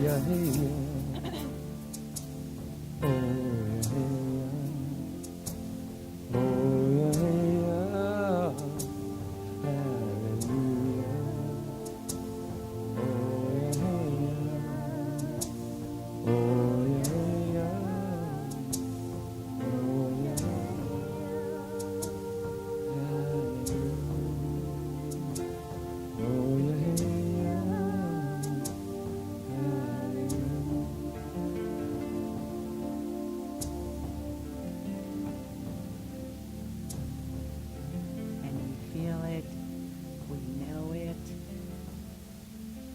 yeah, hey, yeah. Oh, yeah, hey, yeah. Oh, yeah, hey, yeah. Hallelujah. Oh, yeah, hey, yeah. Oh, yeah, hey, yeah. Oh, yeah. Hallelujah. Oh, yeah, hey, yeah. And we feel it, we know it,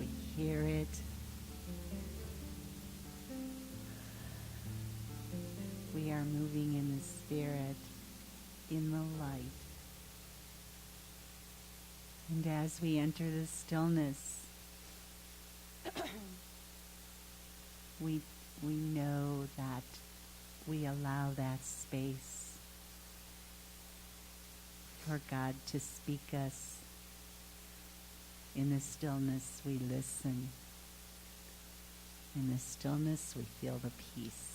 we hear it. We are moving in the spirit, in the light. And as we enter the stillness, we know that we allow that space for God to speak us. In the stillness, we listen. In the stillness, we feel the peace.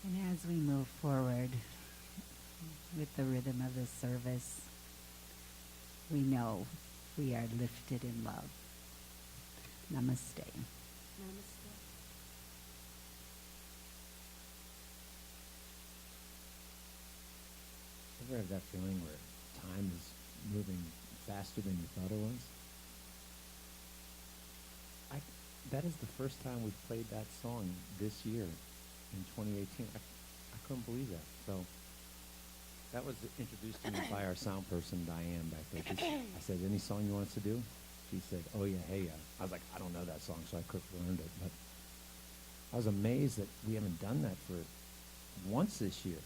And as we move forward with the rhythm of the service, we know we are lifted in love. Namaste. Namaste. Ever have that feeling where time is moving faster than you thought it was? That is the first time we've played that song this year in 2018. I couldn't believe that. So that was introduced to me by our sound person, Diane, back there. I said, any song you want us to do? She said, oh, yeah, hey, yeah. I was like, I don't know that song, so I quickly learned it. But I was amazed that we haven't done that for once this year.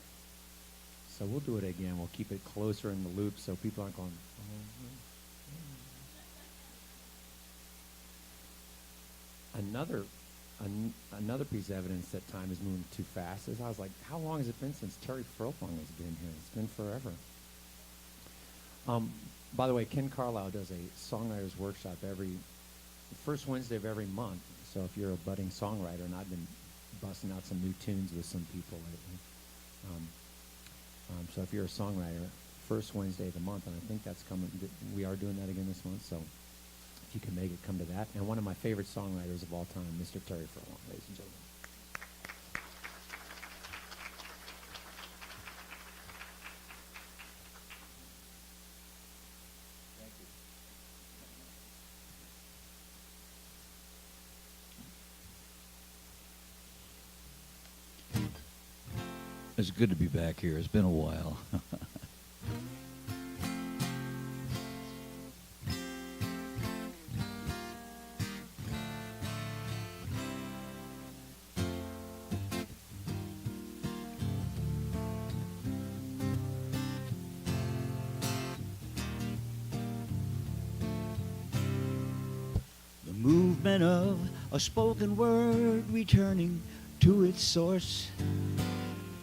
So we'll do it again. We'll keep it closer in the loop so people aren't going, oh, Another piece of evidence that time is moving too fast is I was like, how long has it been since Terry Furlong has been here? It's been forever. By the way, Ken Carlisle does a songwriters workshop every first Wednesday of every month. So if you're a budding songwriter, and I've been busting out some new tunes with some people lately. So if you're a songwriter, first Wednesday of the month, and I think that's coming. We are doing that again this month. So if you can make it, come to that. And one of my favorite songwriters of all time, Mr. Terry Furlong, ladies and gentlemen. Thank you. It's good to be back here. It's been a while. The movement of a spoken word returning to its source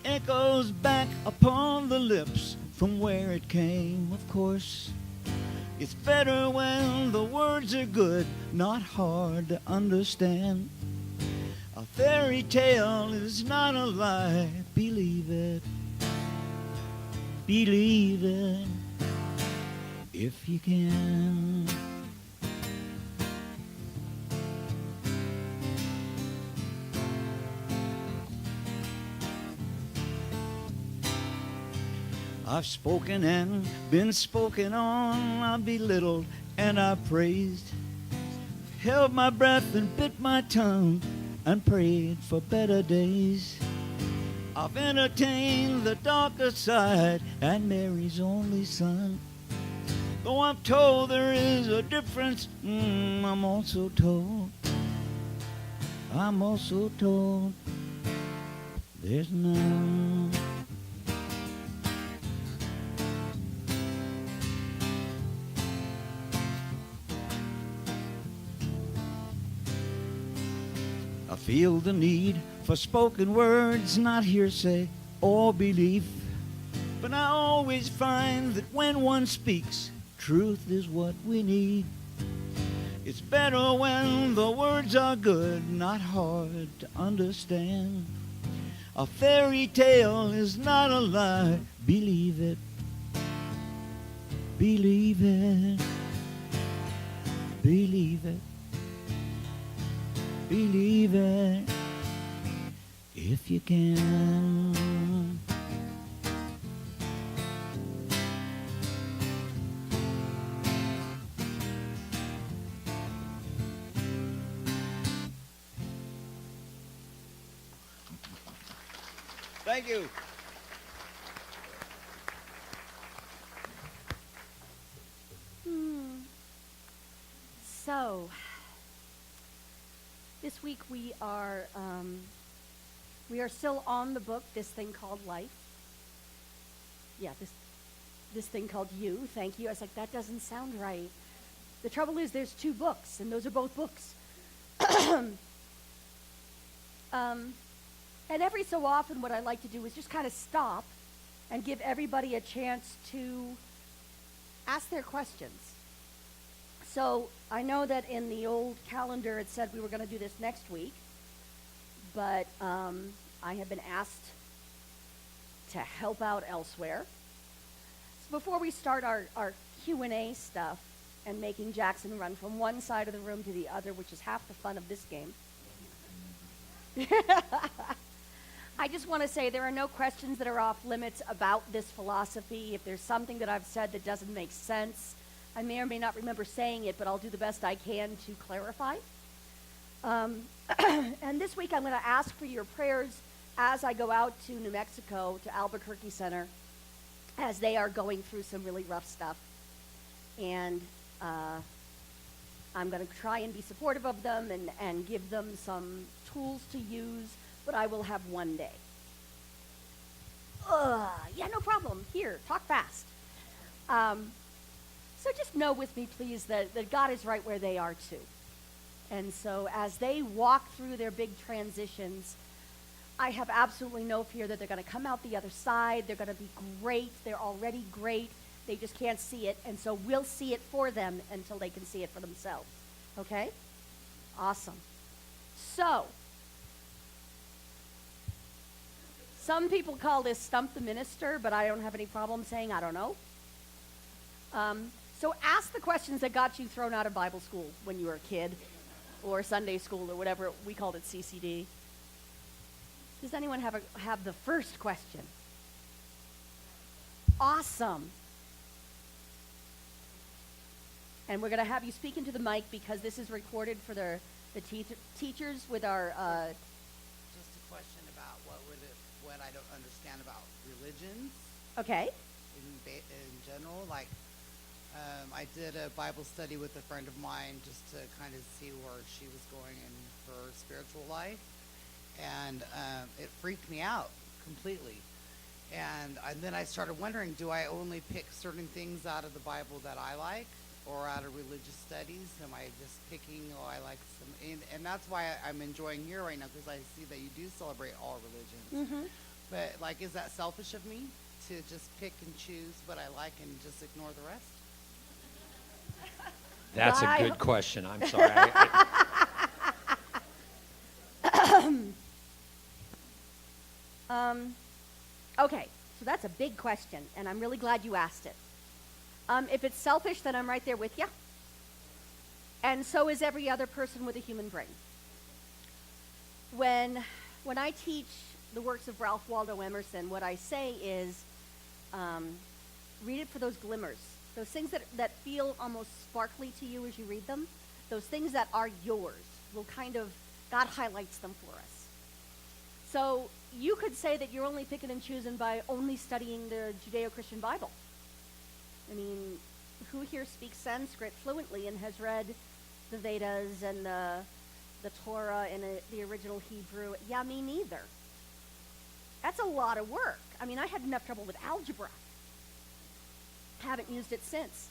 echoes back upon the lips from where it came, of course. It's better when the words are good, not hard to understand. A fairy tale is not a lie, believe it. believe it if you can. I've spoken and been spoken on, I've belittled and I've praised, held my breath and bit my tongue and prayed for better days. I've entertained the darker side and Mary's only son. Though I'm told there is a difference, I'm also told there's none. I feel the need for spoken words, not hearsay or belief. But I always find that when one speaks, truth is what we need. It's better when the words are good, not hard to understand. A fairy tale is not a lie, believe it. Believe it. Believe it. Believe it if you can. Thank you. So, this week we are still on the book, This Thing Called Life. Yeah, this thing called You. Thank you. I was like, that doesn't sound right. The trouble is there's 2 books, and those are both books. And every so often what I like to do is just kind of stop and give everybody a chance to ask their questions. So I know that in the old calendar it said we were going to do this next week, but I have been asked to help out elsewhere. So before we start our Q&A stuff and making Jackson run from one side of the room to the other, which is half the fun of this game, I just want to say there are no questions that are off limits about this philosophy. If there's something that I've said that doesn't make sense, I may or may not remember saying it, but I'll do the best I can to clarify. And this week I'm going to ask for your prayers as I go out to New Mexico, to Albuquerque Center, as they are going through some really rough stuff. And I'm going to try and be supportive of them and give them some tools to use, but I will have one day. Yeah, no problem. Here, talk fast. So just know with me, please, that God is right where they are, too. And so as they walk through their big transitions, I have absolutely no fear that they're going to come out the other side. They're going to be great. They're already great. They just can't see it. And so we'll see it for them until they can see it for themselves. Okay? Awesome. So, some people call this Stump the Minister, but I don't have any problem saying I don't know. So ask the questions that got you thrown out of Bible school when you were a kid, or Sunday school, or whatever, we called it CCD. Does anyone have the first question? Awesome. And we're going to have you speak into the mic because this is recorded for the teachers with our... Just a question about what I don't understand about religions. Okay. In general, like I did a Bible study with a friend of mine just to kind of see where she was going in her spiritual life, and it freaked me out completely. And then I started wondering, do I only pick certain things out of the Bible that I like, or out of religious studies? Am I just picking, I like some, and that's why I'm enjoying here right now, because I see that you do celebrate all religions. Mm-hmm. But, like, is that selfish of me to just pick and choose what I like and just ignore the rest? That's a good question. I'm sorry. Okay, So that's a big question, and I'm really glad you asked it. If it's selfish, then I'm right there with you. And so is every other person with a human brain. When I teach the works of Ralph Waldo Emerson, what I say is, read it for those glimmers, those things that feel almost sparkly to you as you read them, those things that are yours will kind of, God highlights them for us. So you could say that you're only picking and choosing by only studying the Judeo-Christian Bible. I mean, who here speaks Sanskrit fluently and has read the Vedas and the Torah in the original Hebrew? Yeah, me neither. That's a lot of work. I mean, I had enough trouble with algebra. Haven't used it since.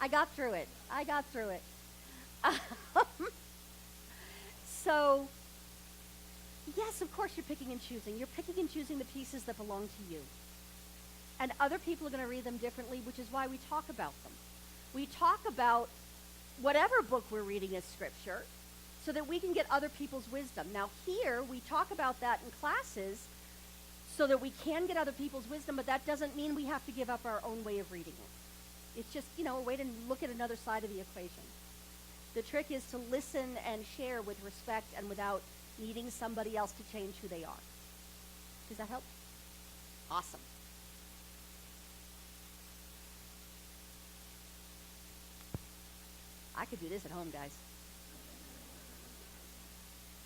I got through it. So, yes, of course you're picking and choosing. You're picking and choosing the pieces that belong to you. And other people are going to read them differently, which is why we talk about them. We talk about whatever book we're reading as scripture so that we can get other people's wisdom. Now here, we talk about that in classes so that we can get other people's wisdom, but that doesn't mean we have to give up our own way of reading it. It's just, a way to look at another side of the equation. The trick is to listen and share with respect and without needing somebody else to change who they are. Does that help? Awesome. I could do this at home, guys.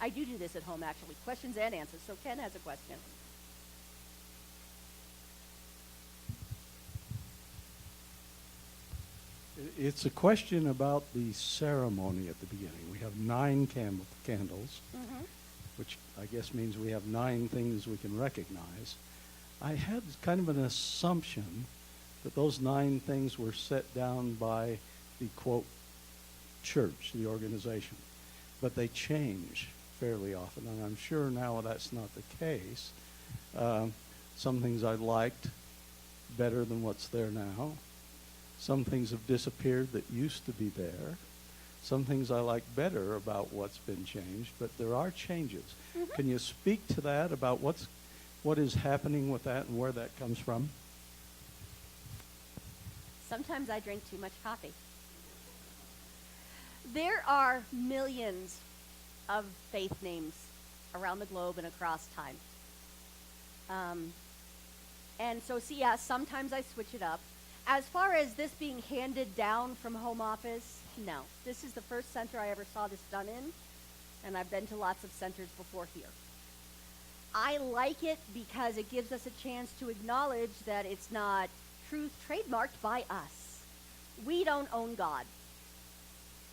I do this at home, actually. Questions and answers. So Ken has a question. It's a question about the ceremony at the beginning. We have 9 candles, which I guess means we have 9 things we can recognize. I had kind of an assumption that those 9 things were set down by the, quote, church, the organization. But they change fairly often, and I'm sure now that's not the case. Some things I liked better than what's there now. Some things have disappeared that used to be there. Some things I like better about what's been changed, but there are changes. Can you speak to that, about what is happening with that and where that comes from? Sometimes I drink too much coffee. There are millions of faith names around the globe and across time. And so, sometimes I switch it up. As far as this being handed down from home office, no. This is the first center I ever saw this done in, and I've been to lots of centers before here. I like it because it gives us a chance to acknowledge that it's not truth trademarked by us. We don't own God.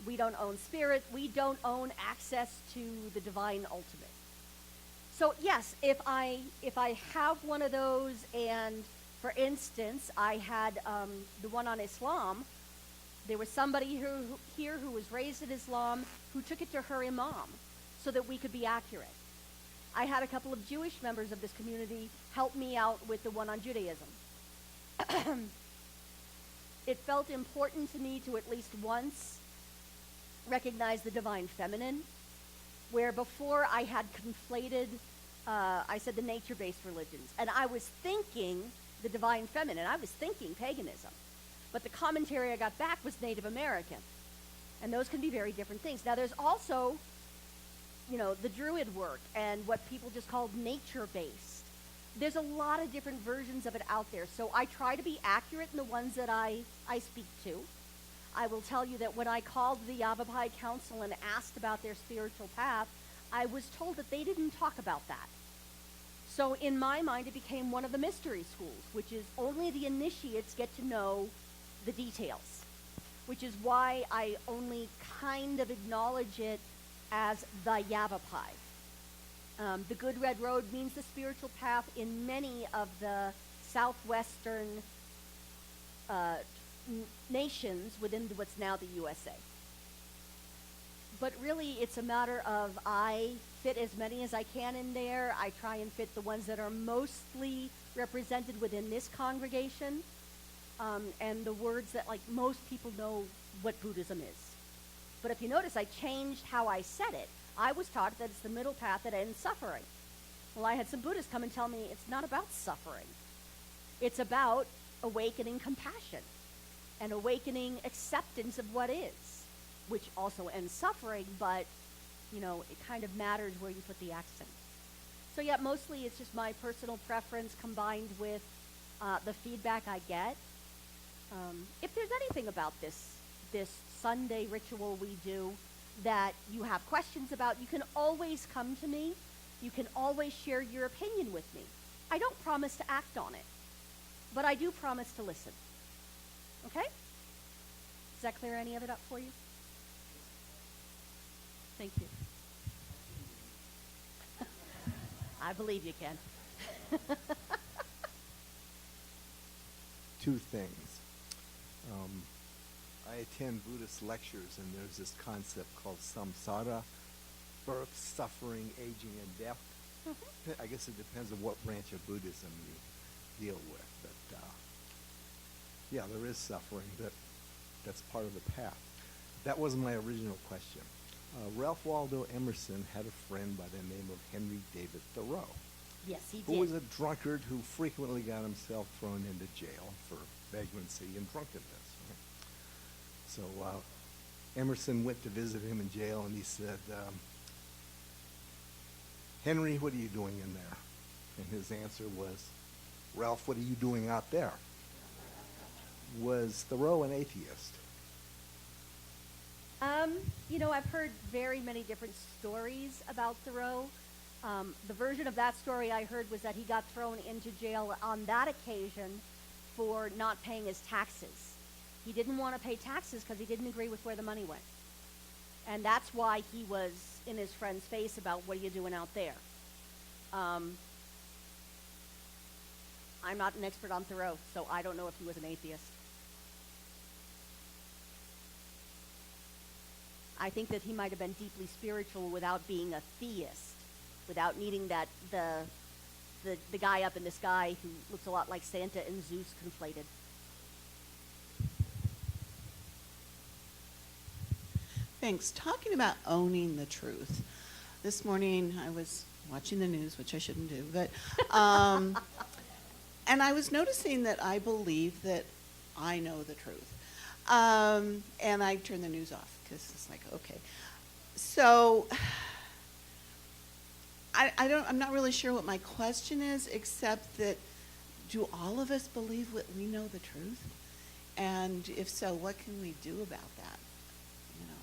We don't own spirit. We don't own access to the divine ultimate. So yes, if I have one of those, and for instance, I had the one on Islam, there was somebody here who was raised in Islam who took it to her imam so that we could be accurate. I had a couple of Jewish members of this community help me out with the one on Judaism. It felt important to me to at least once recognize the divine feminine, where before I had conflated, I said the nature-based religions, and I was thinking the divine feminine, I was thinking paganism, but the commentary I got back was Native American, and those can be very different things. Now there's also, the Druid work and what people just called nature-based. There's a lot of different versions of it out there, so I try to be accurate in the ones that I speak to. I will tell you that when I called the Yavapai Council and asked about their spiritual path, I was told that they didn't talk about that. So in my mind, it became one of the mystery schools, which is only the initiates get to know the details, which is why I only kind of acknowledge it as the Yavapai. The Good Red Road means the spiritual path in many of the southwestern nations within what's now the USA. But really, it's a matter of I fit as many as I can in there. I try and fit the ones that are mostly represented within this congregation, and the words that most people know what Buddhism is. But if you notice, I changed how I said it. I was taught that it's the middle path that ends suffering. Well, I had some Buddhists come and tell me it's not about suffering. It's about awakening compassion and awakening acceptance of what is, which also ends suffering, but, you know, it kind of matters where you put the accent. So yeah, mostly it's just my personal preference combined with the feedback I get. If there's anything about this Sunday ritual we do that you have questions about, you can always come to me. You can always share your opinion with me. I don't promise to act on it, but I do promise to listen. Okay? Does that clear any of it up for you? Thank you. I believe you can. Two things. I attend Buddhist lectures, and there's this concept called samsara, birth, suffering, aging, and death. Mm-hmm. I guess it depends on what branch of Buddhism you deal with. But yeah, there is suffering, but that's part of the path. That wasn't my original question. Ralph Waldo Emerson had a friend by the name of Henry David Thoreau, Yes, he who did. was a drunkard who frequently got himself thrown into jail for vagrancy and drunkenness. Right? So Emerson went to visit him in jail, and he said, Henry, what are you doing in there? And his answer was, Ralph, what are you doing out there? Was Thoreau an atheist? You know, I've heard very many different stories about Thoreau. The version of that story I heard was that he got thrown into jail on that occasion for not paying his taxes. He didn't want to pay taxes because he didn't agree with where the money went. And that's why he was in his friend's face about, what are you doing out there? I'm not an expert on Thoreau, so I don't know if he was an atheist. I think that he might have been deeply spiritual without being a theist, without needing that the guy up in the sky who looks a lot like Santa and Zeus conflated. Thanks. Talking about owning the truth. This morning I was watching the news, which I shouldn't do, but and I was noticing that I believe that I know the truth. And I turned the news off because it's like, okay. So I'm not really sure what my question is, except that do all of us believe that we know the truth? And if so, what can we do about that? You know.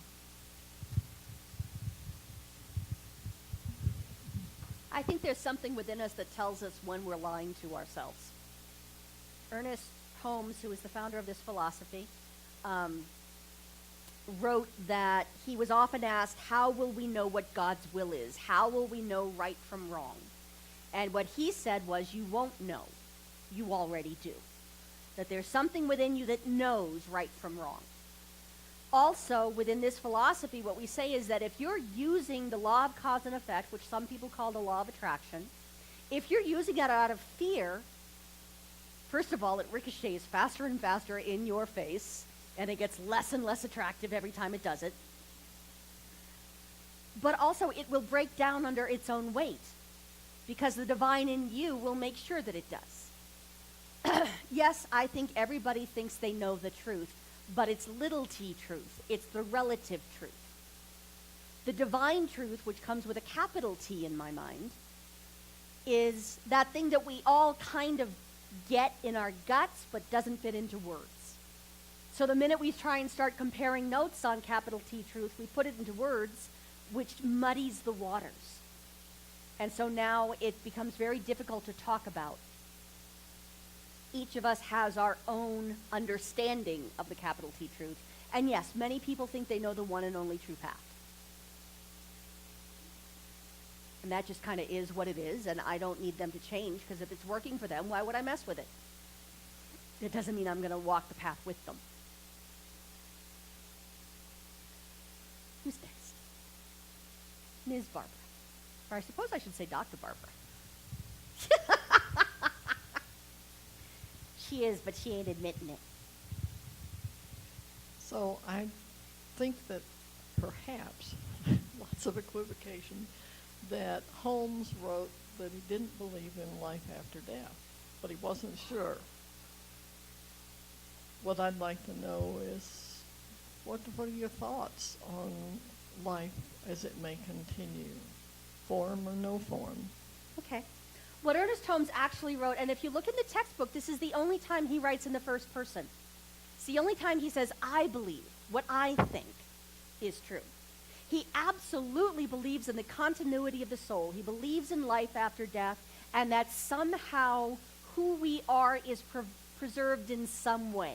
I think there's something within us that tells us when we're lying to ourselves. Ernest Holmes, who is the founder of this philosophy, wrote that he was often asked, how will we know what God's will is? How will we know right from wrong? And what he said was, you won't know. You already do. That there's something within you that knows right from wrong. Also, within this philosophy, what we say is that if you're using the law of cause and effect, which some people call the law of attraction, if you're using it out of fear, first of all, it ricochets faster and faster in your face, and it gets less and less attractive every time it does it. But also, it will break down under its own weight, because the divine in you will make sure that it does. Yes, I think everybody thinks they know the truth, but it's little t truth. It's the relative truth. The divine truth, which comes with a capital T in my mind, is that thing that we all kind of get in our guts, but doesn't fit into words. So the minute we try and start comparing notes on capital T truth, we put it into words, which muddies the waters. And so now it becomes very difficult to talk about. Each of us has our own understanding of the capital T truth. And yes, many people think they know the one and only true path. And that just kind of is what it is, and I don't need them to change, because if it's working for them, why would I mess with it? It doesn't mean I'm going to walk the path with them. Who's next? Ms. Barbara. Or I suppose I should say Dr. Barbara. She is, but she ain't admitting it. So I think that perhaps, lots of equivocation, that Holmes wrote that he didn't believe in life after death, but he wasn't sure. What I'd like to know is, what are your thoughts on life as it may continue, form or no form? Okay. What Ernest Holmes actually wrote, and if you look in the textbook, this is the only time he writes in the first person. It's the only time he says, I believe, what I think is true. He absolutely believes in the continuity of the soul. He believes in life after death, and that somehow who we are is preserved in some way.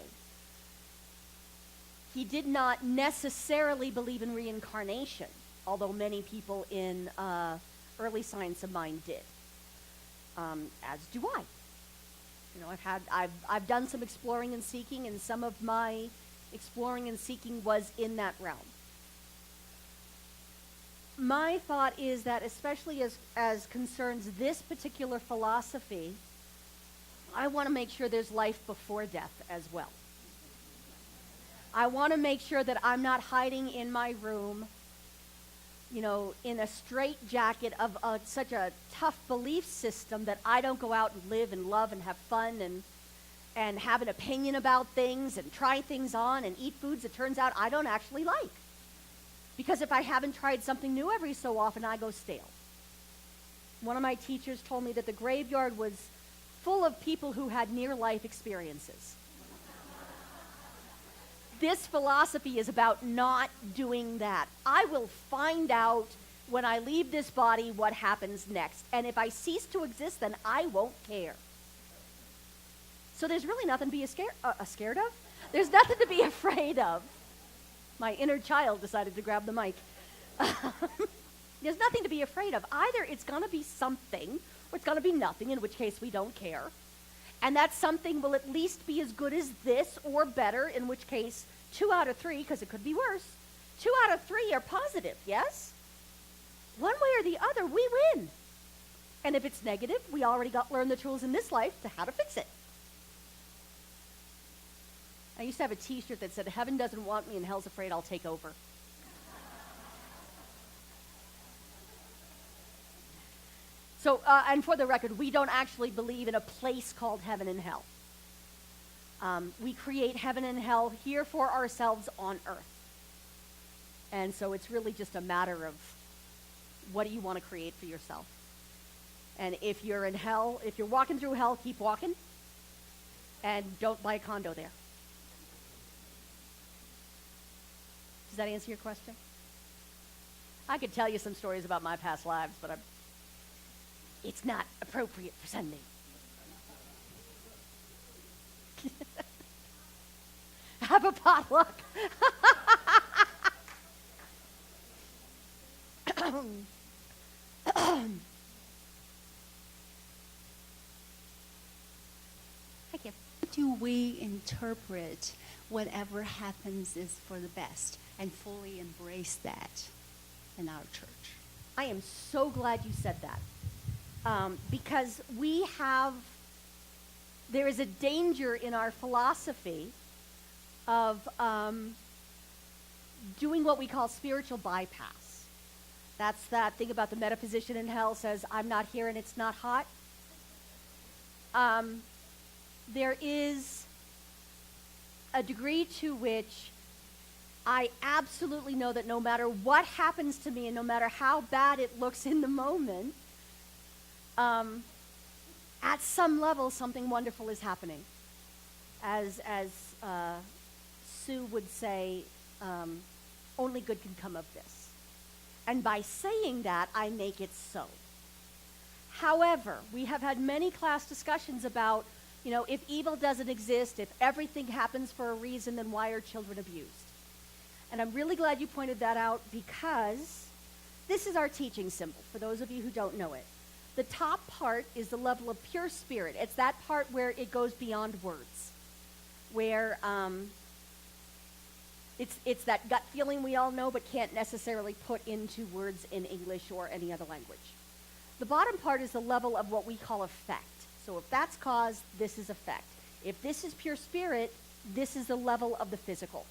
He did not necessarily believe in reincarnation, although many people in early science of mind did, as do I. You know, I've done some exploring and seeking, and some of my exploring and seeking was in that realm. My thought is that, especially as concerns this particular philosophy, I want to make sure there's life before death as well. I want to make sure that I'm not hiding in my room, you know, in a straitjacket of such a tough belief system that I don't go out and live and love and have fun and have an opinion about things and try things on and eat foods that turns out I don't actually like. Because if I haven't tried something new every so often, I go stale. One of my teachers told me that the graveyard was full of people who had near-life experiences. This philosophy is about not doing that. I will find out when I leave this body what happens next. And if I cease to exist, then I won't care. So there's really nothing to be scared of. There's nothing to be afraid of. My inner child decided to grab the mic. There's nothing to be afraid of. Either it's going to be something, or it's going to be nothing, in which case we don't care. And that something will at least be as good as this or better, in which case 2 out of 3, because it could be worse, 2 out of 3 are positive, yes? One way or the other, we win. And if it's negative, we already learned the tools in this life to how to fix it. I used to have a t-shirt that said, heaven doesn't want me and hell's afraid I'll take over. So, and for the record, we don't actually believe in a place called heaven and hell. We create heaven and hell here for ourselves on earth. And so it's really just a matter of what do you want to create for yourself. And if you're in hell, if you're walking through hell, keep walking. And don't buy a condo there. Does that answer your question? I could tell you some stories about my past lives, but it's not appropriate for Sunday. Have a potluck. Thank you. Do we interpret whatever happens is for the best and fully embrace that in our church? I am so glad you said that. Because there is a danger in our philosophy of doing what we call spiritual bypass. That's that thing about the metaphysician in hell says, I'm not here and it's not hot. There is a degree to which I absolutely know that no matter what happens to me and no matter how bad it looks in the moment, at some level, something wonderful is happening. As Sue would say, only good can come of this. And by saying that, I make it so. However, we have had many class discussions about, you know, if evil doesn't exist, if everything happens for a reason, then why are children abused? And I'm really glad you pointed that out, because this is our teaching symbol, for those of you who don't know it. The top part is the level of pure spirit. It's that part where it goes beyond words, where it's that gut feeling we all know but can't necessarily put into words in English or any other language. The bottom part is the level of what we call effect. So if that's cause, this is effect. If this is pure spirit, this is the level of the physical.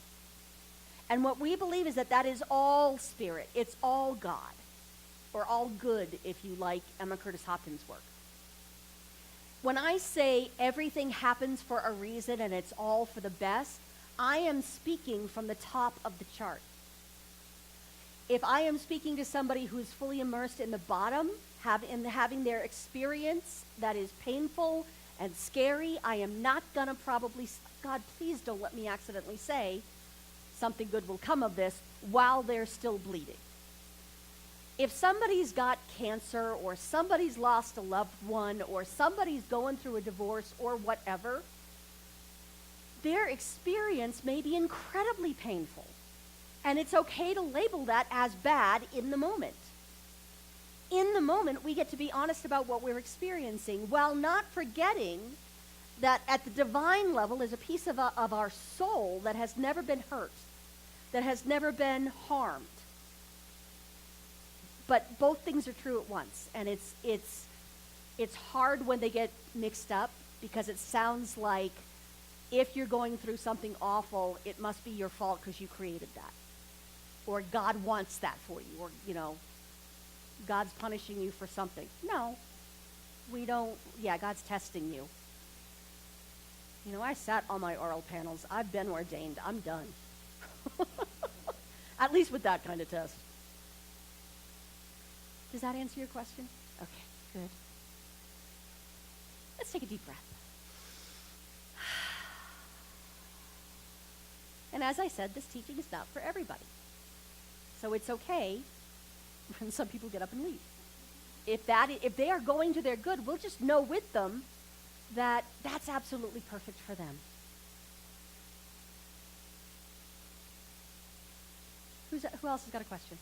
And what we believe is that that is all spirit. It's all God. or all good, if you like Emma Curtis Hopkins' work. When I say everything happens for a reason and it's all for the best, I am speaking from the top of the chart. If I am speaking to somebody who's fully immersed in the bottom, having their experience that is painful and scary, I am not going to probably, God, please don't let me accidentally say something good will come of this while they're still bleeding. If somebody's got cancer or somebody's lost a loved one or somebody's going through a divorce or whatever, their experience may be incredibly painful. And it's okay to label that as bad in the moment. In the moment, we get to be honest about what we're experiencing while not forgetting that at the divine level is a piece of our soul that has never been hurt, that has never been harmed. But both things are true at once, and it's hard when they get mixed up because it sounds like if you're going through something awful, it must be your fault because you created that, or God wants that for you, or God's punishing you for something. No, we don't. Yeah, God's testing you. I sat on my oral panels. I've been ordained. I'm done. At least with that kind of test. Does that answer your question? Okay, good. Let's take a deep breath. And as I said, this teaching is not for everybody. So it's okay when some people get up and leave. If they are going to their good, we'll just know with them that that's absolutely perfect for them. Who else has got a question?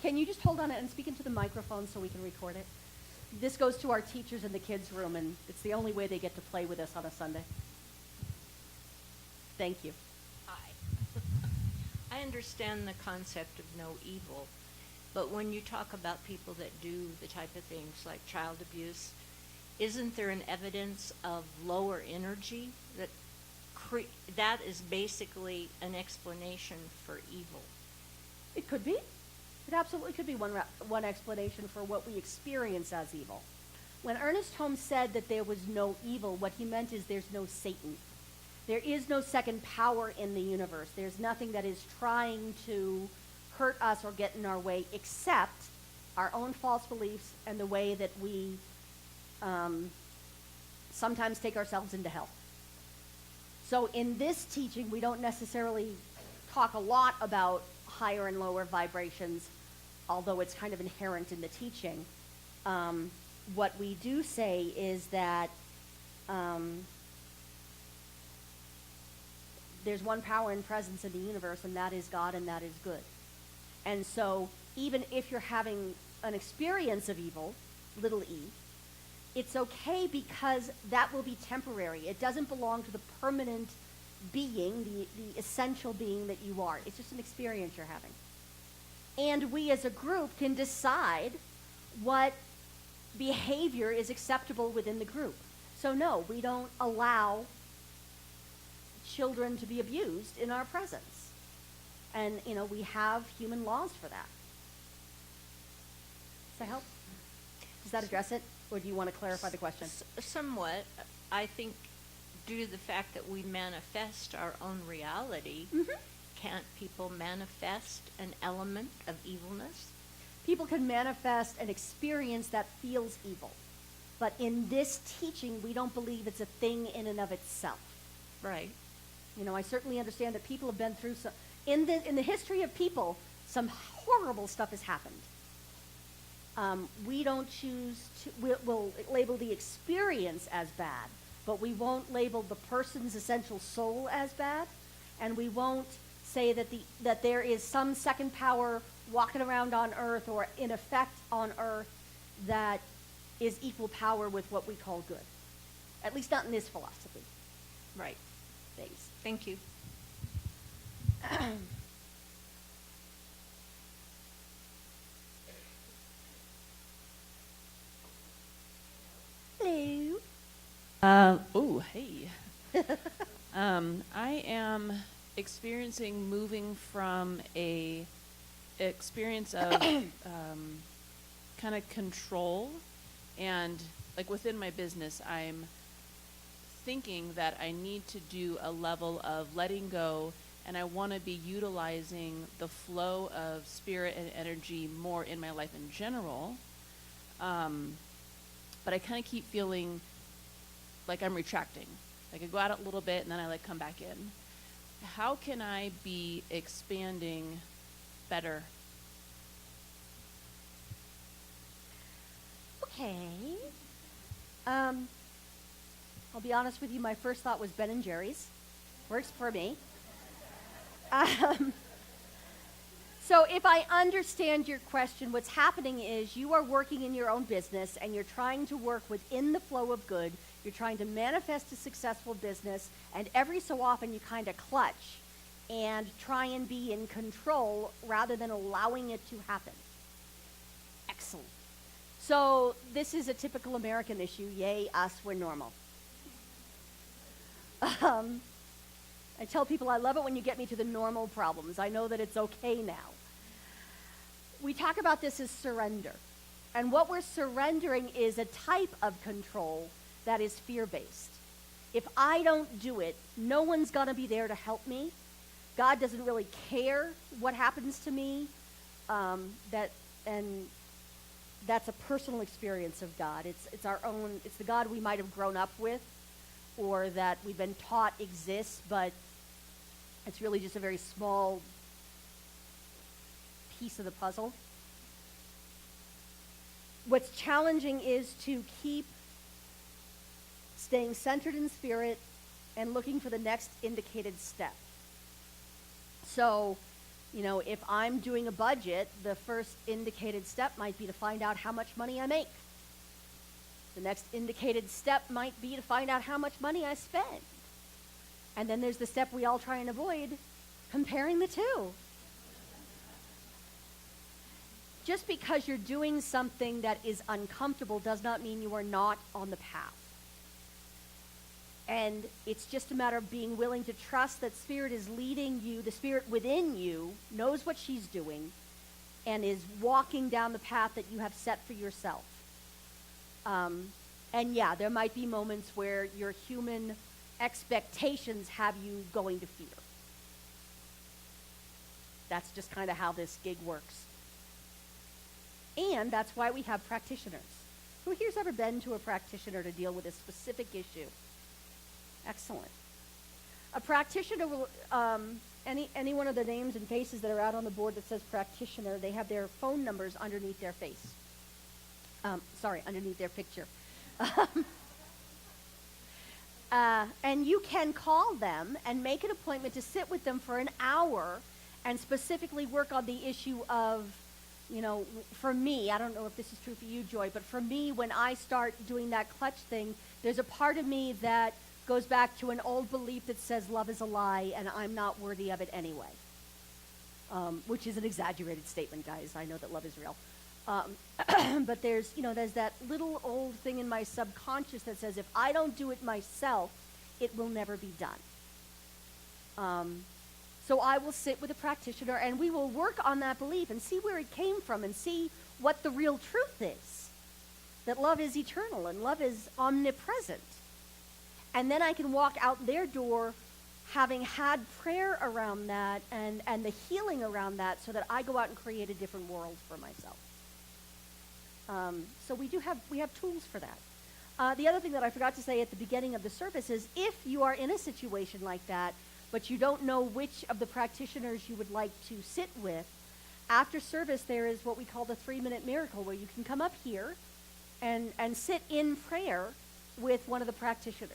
Can you just hold on it and speak into the microphone so we can record it? This goes to our teachers in the kids' room, and it's the only way they get to play with us on a Sunday. Thank you. Hi. I understand the concept of no evil, but when you talk about people that do the type of things like child abuse, isn't there an evidence of lower energy that is basically an explanation for evil? It could be. It absolutely could be one explanation for what we experience as evil. When Ernest Holmes said that there was no evil, what he meant is there's no Satan. There is no second power in the universe. There's nothing that is trying to hurt us or get in our way except our own false beliefs and the way that we sometimes take ourselves into hell. So in this teaching, we don't necessarily talk a lot about higher and lower vibrations, although it's kind of inherent in the teaching. What we do say is that there's one power and presence in the universe, and that is God, and that is good. And so even if you're having an experience of evil, little e, it's okay because that will be temporary. It doesn't belong to the permanent being, the essential being that you are. It's just an experience you're having. And we as a group can decide what behavior is acceptable within the group. So no, we don't allow children to be abused in our presence. And, we have human laws for that. Does that help? Does that address it? Or do you want to clarify the question? Somewhat. I think due to the fact that we manifest our own reality, can't people manifest an element of evilness? People can manifest an experience that feels evil. But in this teaching, we don't believe it's a thing in and of itself. Right. I certainly understand that people have been through some, in the history of people, some horrible stuff has happened. We don't choose to, we'll label the experience as bad, but we won't label the person's essential soul as bad, and we won't say that there is some second power walking around on earth or in effect on earth that is equal power with what we call good. At least not in this philosophy. Right. Thanks. Thank you. Hello. Oh, hey. I am experiencing moving from a experience of kind of control, and like within my business, I'm thinking that I need to do a level of letting go, and I want to be utilizing the flow of spirit and energy more in my life in general. But I kind of keep feeling like I'm retracting. Like I go out a little bit and then I like come back in. How can I be expanding better? Okay. I'll be honest with you, my first thought was Ben and Jerry's. Works for me. So if I understand your question, what's happening is you are working in your own business and you're trying to work within the flow of good. You're trying to manifest a successful business, and every so often you kind of clutch and try and be in control rather than allowing it to happen. Excellent. So this is a typical American issue. Yay, us, we're normal. I tell people I love it when you get me to the normal problems. I know that it's okay now. We talk about this as surrender. And what we're surrendering is a type of control that is fear-based. If I don't do it, no one's going to be there to help me. God doesn't really care what happens to me. That's a personal experience of God. It's our own, it's the God we might have grown up with or that we've been taught exists, but it's really just a very small piece of the puzzle. What's challenging is to keep staying centered in spirit and looking for the next indicated step. So, if I'm doing a budget, the first indicated step might be to find out how much money I make. The next indicated step might be to find out how much money I spend. And then there's the step we all try and avoid, comparing the two. Just because you're doing something that is uncomfortable does not mean you are not on the path. And it's just a matter of being willing to trust that Spirit is leading you, the Spirit within you knows what she's doing and is walking down the path that you have set for yourself. And yeah, there might be moments where your human expectations have you going to fear. That's just kind of how this gig works. And that's why we have practitioners. Who here's ever been to a practitioner to deal with a specific issue? Excellent. A practitioner will, any one of the names and faces that are out on the board that says practitioner, they have their phone numbers underneath their face. Underneath their picture. And you can call them and make an appointment to sit with them for an hour and specifically work on the issue of, for me, I don't know if this is true for you, Joy, but for me, when I start doing that clutch thing, there's a part of me that goes back to an old belief that says love is a lie and I'm not worthy of it anyway, which is an exaggerated statement, guys. I know that love is real. But there's that little old thing in my subconscious that says if I don't do it myself, it will never be done. So I will sit with a practitioner and we will work on that belief and see where it came from and see what the real truth is. That love is eternal and love is omnipresent. And then I can walk out their door having had prayer around that and the healing around that so that I go out and create a different world for myself. So we have tools for that. The other thing that I forgot to say at the beginning of the service is if you are in a situation like that, but you don't know which of the practitioners you would like to sit with, after service there is what we call the 3-minute miracle where you can come up here and sit in prayer with one of the practitioners.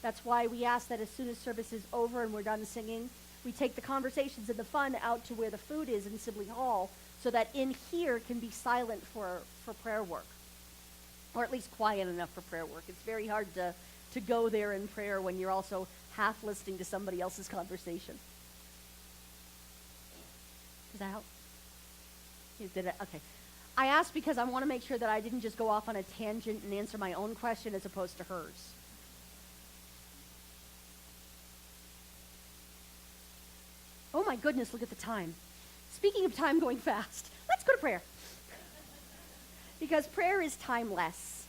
That's why we ask that as soon as service is over and we're done singing, we take the conversations and the fun out to where the food is in Sibley Hall so that in here can be silent for prayer work, or at least quiet enough for prayer work. It's very hard to go there in prayer when you're also half listening to somebody else's conversation. Does that help? Did it? Okay. I asked because I want to make sure that I didn't just go off on a tangent and answer my own question as opposed to hers. Oh my goodness, look at the time. Speaking of time going fast, let's go to prayer. Because prayer is timeless.